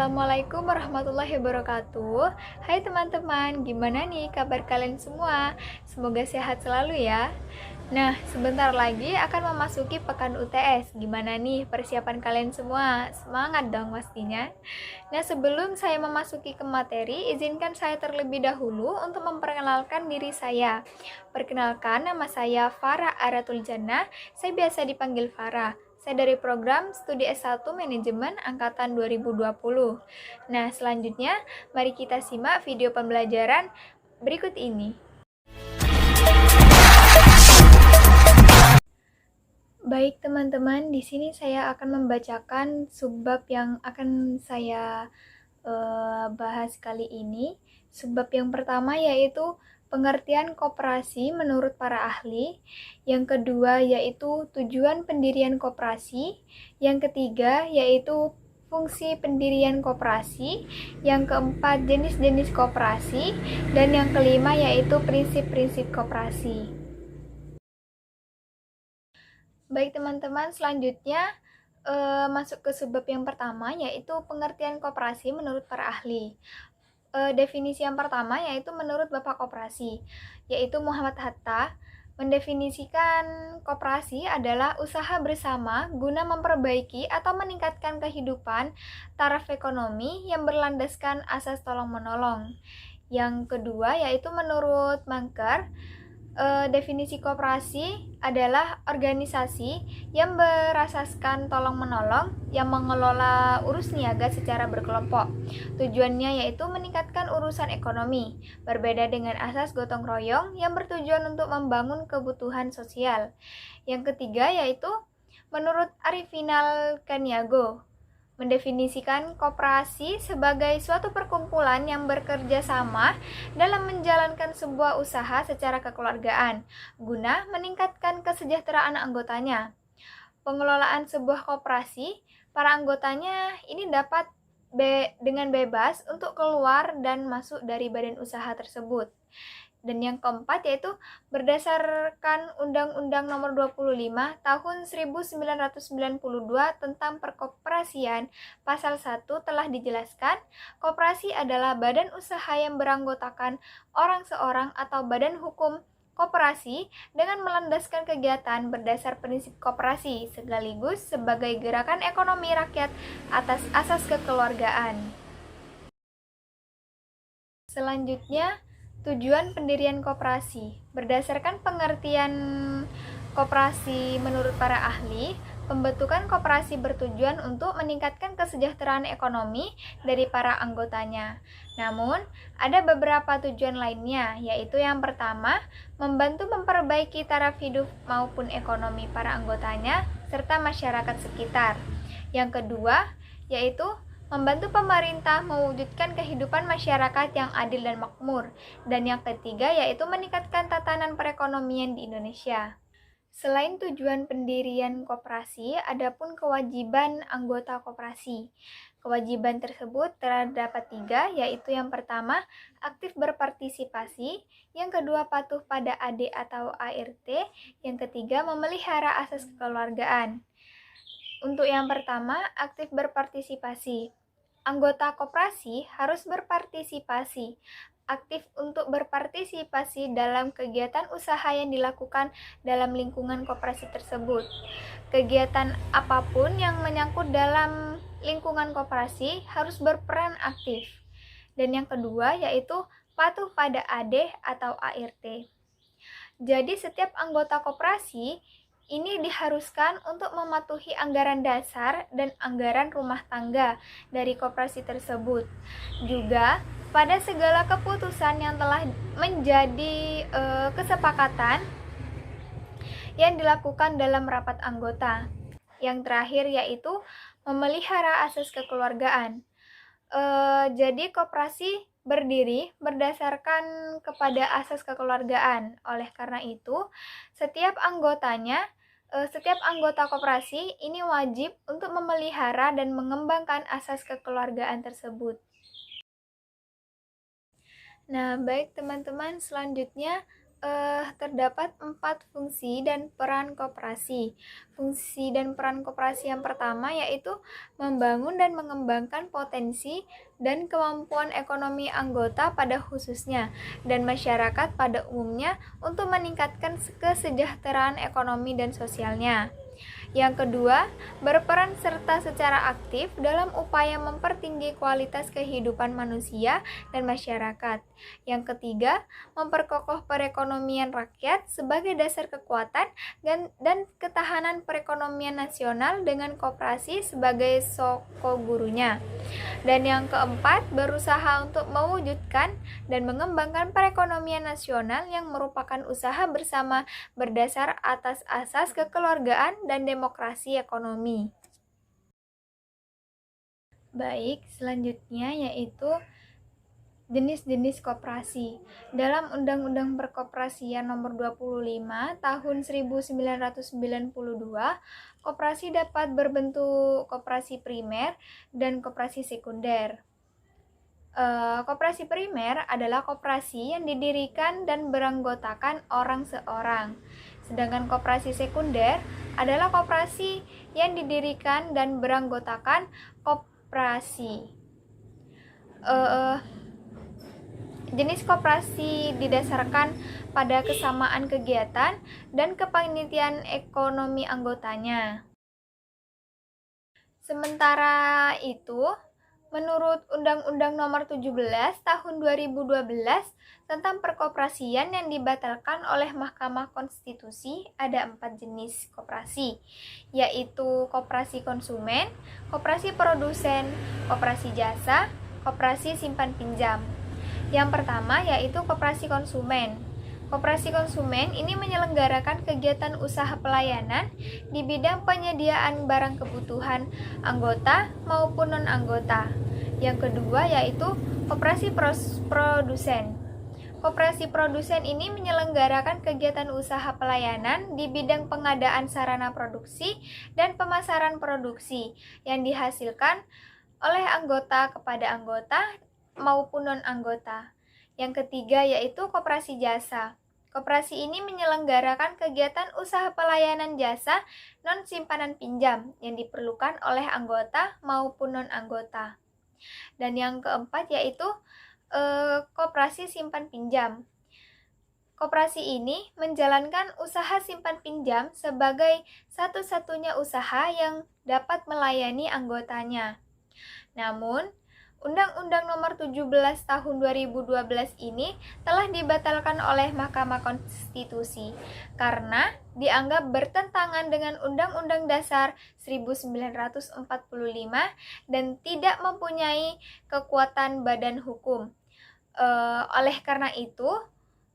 Assalamualaikum warahmatullahi wabarakatuh. Hai teman-teman, gimana nih kabar kalian semua? Semoga sehat selalu ya. Nah, sebentar lagi akan memasuki pekan UTS. Gimana nih persiapan kalian semua? Semangat dong pastinya. Nah, sebelum saya memasuki ke materi, izinkan saya terlebih dahulu untuk memperkenalkan diri saya. Perkenalkan, nama saya Farah Aratul Jannah. Saya biasa dipanggil Farah. Saya dari program Studi S1 Manajemen Angkatan 2020. Nah, selanjutnya mari kita simak video pembelajaran berikut ini. Baik teman-teman, di sini saya akan membacakan subbab yang akan saya bahas kali ini. Subbab yang pertama yaitu pengertian koperasi menurut para ahli. Yang kedua yaitu tujuan pendirian koperasi. Yang ketiga yaitu fungsi pendirian koperasi. Yang keempat jenis-jenis koperasi. Dan yang kelima yaitu prinsip-prinsip koperasi. Baik teman-teman, selanjutnya masuk ke subbab yang pertama yaitu pengertian koperasi menurut para ahli. Definisi yang pertama yaitu menurut Bapak Koperasi, yaitu Muhammad Hatta, mendefinisikan koperasi adalah usaha bersama guna memperbaiki atau meningkatkan kehidupan taraf ekonomi yang berlandaskan asas tolong-menolong. Yang kedua yaitu menurut Mangker, definisi koperasi adalah organisasi yang berasaskan tolong-menolong yang mengelola urus niaga secara berkelompok. Tujuannya yaitu meningkatkan urusan ekonomi, berbeda dengan asas gotong royong yang bertujuan untuk membangun kebutuhan sosial. Yang ketiga yaitu menurut Arifinal Kaniago, mendefinisikan koperasi sebagai suatu perkumpulan yang bekerja sama dalam menjalankan sebuah usaha secara kekeluargaan, guna meningkatkan kesejahteraan anggotanya. Pengelolaan sebuah koperasi, para anggotanya ini dapat dengan bebas untuk keluar dan masuk dari badan usaha tersebut. Dan yang keempat yaitu berdasarkan Undang-Undang Nomor 25 Tahun 1992 tentang Perkoperasian, Pasal 1 telah dijelaskan, koperasi adalah badan usaha yang beranggotakan orang seorang atau badan hukum koperasi dengan melandaskan kegiatan berdasar prinsip koperasi sekaligus sebagai gerakan ekonomi rakyat atas asas kekeluargaan. Selanjutnya, tujuan pendirian koperasi. Berdasarkan pengertian koperasi menurut para ahli, pembentukan koperasi bertujuan untuk meningkatkan kesejahteraan ekonomi dari para anggotanya. Namun, ada beberapa tujuan lainnya, yaitu yang pertama, membantu memperbaiki taraf hidup maupun ekonomi para anggotanya, serta masyarakat sekitar. Yang kedua, yaitu membantu pemerintah mewujudkan kehidupan masyarakat yang adil dan makmur. Dan yang ketiga yaitu meningkatkan tatanan perekonomian di Indonesia. Selain tujuan pendirian koperasi, adapun kewajiban anggota koperasi. Kewajiban tersebut terdapat 3, yaitu yang pertama, aktif berpartisipasi, yang kedua, patuh pada AD atau ART, yang ketiga, memelihara asas kekeluargaan. Untuk yang pertama, aktif berpartisipasi. Anggota koperasi harus berpartisipasi, aktif untuk berpartisipasi dalam kegiatan usaha yang dilakukan dalam lingkungan koperasi tersebut. Kegiatan apapun yang menyangkut dalam lingkungan koperasi harus berperan aktif. Dan yang kedua yaitu patuh pada AD atau ART. Jadi setiap anggota koperasi ini diharuskan untuk mematuhi anggaran dasar dan anggaran rumah tangga dari koperasi tersebut. Juga pada segala keputusan yang telah menjadi kesepakatan yang dilakukan dalam rapat anggota. Yang terakhir yaitu memelihara asas kekeluargaan. Jadi koperasi berdiri berdasarkan kepada asas kekeluargaan. Oleh karena itu, setiap anggota koperasi ini wajib untuk memelihara dan mengembangkan asas kekeluargaan tersebut. Nah, baik teman-teman, selanjutnya Terdapat 4 fungsi dan peran koperasi. Fungsi dan peran koperasi yang pertama yaitu membangun dan mengembangkan potensi dan kemampuan ekonomi anggota pada khususnya dan masyarakat pada umumnya untuk meningkatkan kesejahteraan ekonomi dan sosialnya. Yang kedua, berperan serta secara aktif dalam upaya mempertinggi kualitas kehidupan manusia dan masyarakat. Yang ketiga, memperkokoh perekonomian rakyat sebagai dasar kekuatan dan ketahanan perekonomian nasional dengan koperasi sebagai sokogurunya. Dan yang keempat, berusaha untuk mewujudkan dan mengembangkan perekonomian nasional yang merupakan usaha bersama berdasar atas asas kekeluargaan dan demokrasi ekonomi. Baik, selanjutnya yaitu jenis-jenis koperasi. Dalam Undang-Undang Perkoperasian Nomor 25 Tahun 1992, koperasi dapat berbentuk koperasi primer dan koperasi sekunder. Koperasi primer adalah koperasi yang didirikan dan beranggotakan orang seorang. Sedangkan koperasi sekunder adalah koperasi yang didirikan dan beranggotakan koperasi. Jenis koperasi didasarkan pada kesamaan kegiatan dan kepanitiaan ekonomi anggotanya. Sementara itu, menurut Undang-Undang Nomor 17 Tahun 2012 tentang perkoperasian yang dibatalkan oleh Mahkamah Konstitusi, ada 4 jenis koperasi, yaitu koperasi konsumen, koperasi produsen, koperasi jasa, koperasi simpan pinjam. Yang pertama yaitu koperasi konsumen. Koperasi konsumen ini menyelenggarakan kegiatan usaha pelayanan di bidang penyediaan barang kebutuhan anggota maupun non-anggota. Yang kedua yaitu koperasi produsen. Koperasi produsen ini menyelenggarakan kegiatan usaha pelayanan di bidang pengadaan sarana produksi dan pemasaran produksi yang dihasilkan oleh anggota kepada anggota maupun non-anggota. Yang ketiga yaitu koperasi jasa. Koperasi ini menyelenggarakan kegiatan usaha pelayanan jasa non-simpanan pinjam yang diperlukan oleh anggota maupun non-anggota. Dan yang keempat yaitu koperasi simpan pinjam. Koperasi ini menjalankan usaha simpan pinjam sebagai satu-satunya usaha yang dapat melayani anggotanya. Namun, Undang-Undang Nomor 17 Tahun 2012 ini telah dibatalkan oleh Mahkamah Konstitusi karena dianggap bertentangan dengan Undang-Undang Dasar 1945 dan tidak mempunyai kekuatan badan hukum. Oleh karena itu,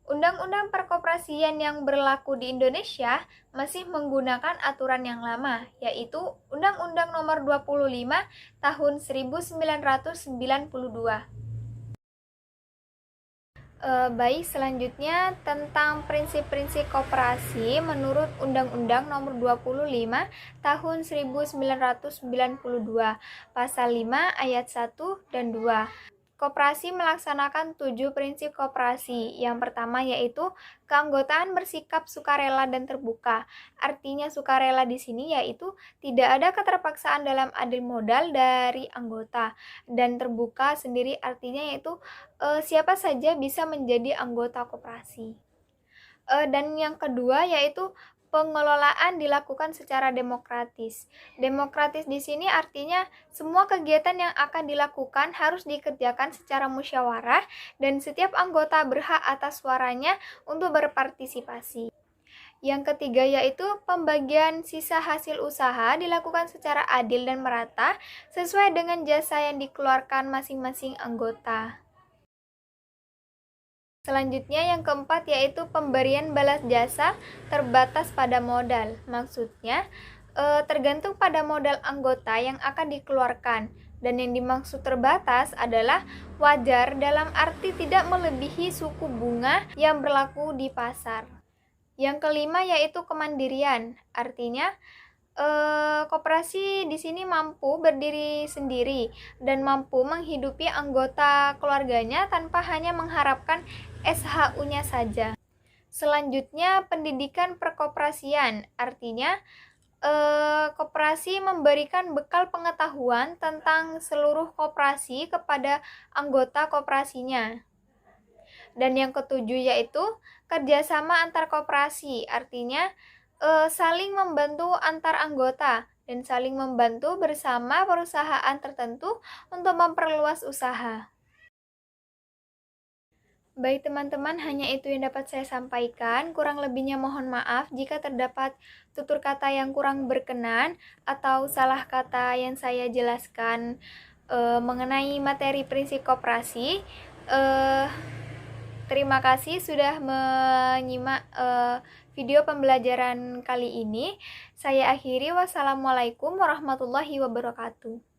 Undang-undang perkoperasian yang berlaku di Indonesia masih menggunakan aturan yang lama, yaitu Undang-Undang Nomor 25 Tahun 1992. Baik, selanjutnya tentang prinsip-prinsip koperasi menurut Undang-Undang Nomor 25 Tahun 1992, Pasal 5 Ayat 1 dan 2. Koperasi melaksanakan 7 prinsip koperasi. Yang pertama yaitu keanggotaan bersikap sukarela dan terbuka. Artinya sukarela di sini yaitu tidak ada keterpaksaan dalam adil modal dari anggota. Dan terbuka sendiri artinya yaitu siapa saja bisa menjadi anggota koperasi. Dan yang kedua yaitu pengelolaan dilakukan secara demokratis. Demokratis di sini artinya semua kegiatan yang akan dilakukan harus dikerjakan secara musyawarah dan setiap anggota berhak atas suaranya untuk berpartisipasi. Yang ketiga yaitu pembagian sisa hasil usaha dilakukan secara adil dan merata sesuai dengan jasa yang dikeluarkan masing-masing anggota. Selanjutnya yang keempat yaitu pemberian balas jasa terbatas pada modal. Maksudnya tergantung pada modal anggota yang akan dikeluarkan. Dan yang dimaksud terbatas adalah wajar dalam arti tidak melebihi suku bunga yang berlaku di pasar. Yang kelima yaitu kemandirian. Artinya koperasi di sini mampu berdiri sendiri dan mampu menghidupi anggota keluarganya tanpa hanya mengharapkan SHU-nya saja. Selanjutnya, pendidikan perkoperasian, artinya koperasi memberikan bekal pengetahuan tentang seluruh koperasi kepada anggota koperasinya. Dan yang ketujuh yaitu kerjasama antar koperasi, artinya saling membantu antar anggota dan saling membantu bersama perusahaan tertentu untuk memperluas usaha. Baik teman-teman, hanya itu yang dapat saya sampaikan. Kurang lebihnya mohon maaf jika terdapat tutur kata yang kurang berkenan atau salah kata yang saya jelaskan mengenai materi prinsip koperasi. Terima kasih sudah menyimak video pembelajaran kali ini. Saya akhiri. Wassalamualaikum warahmatullahi wabarakatuh.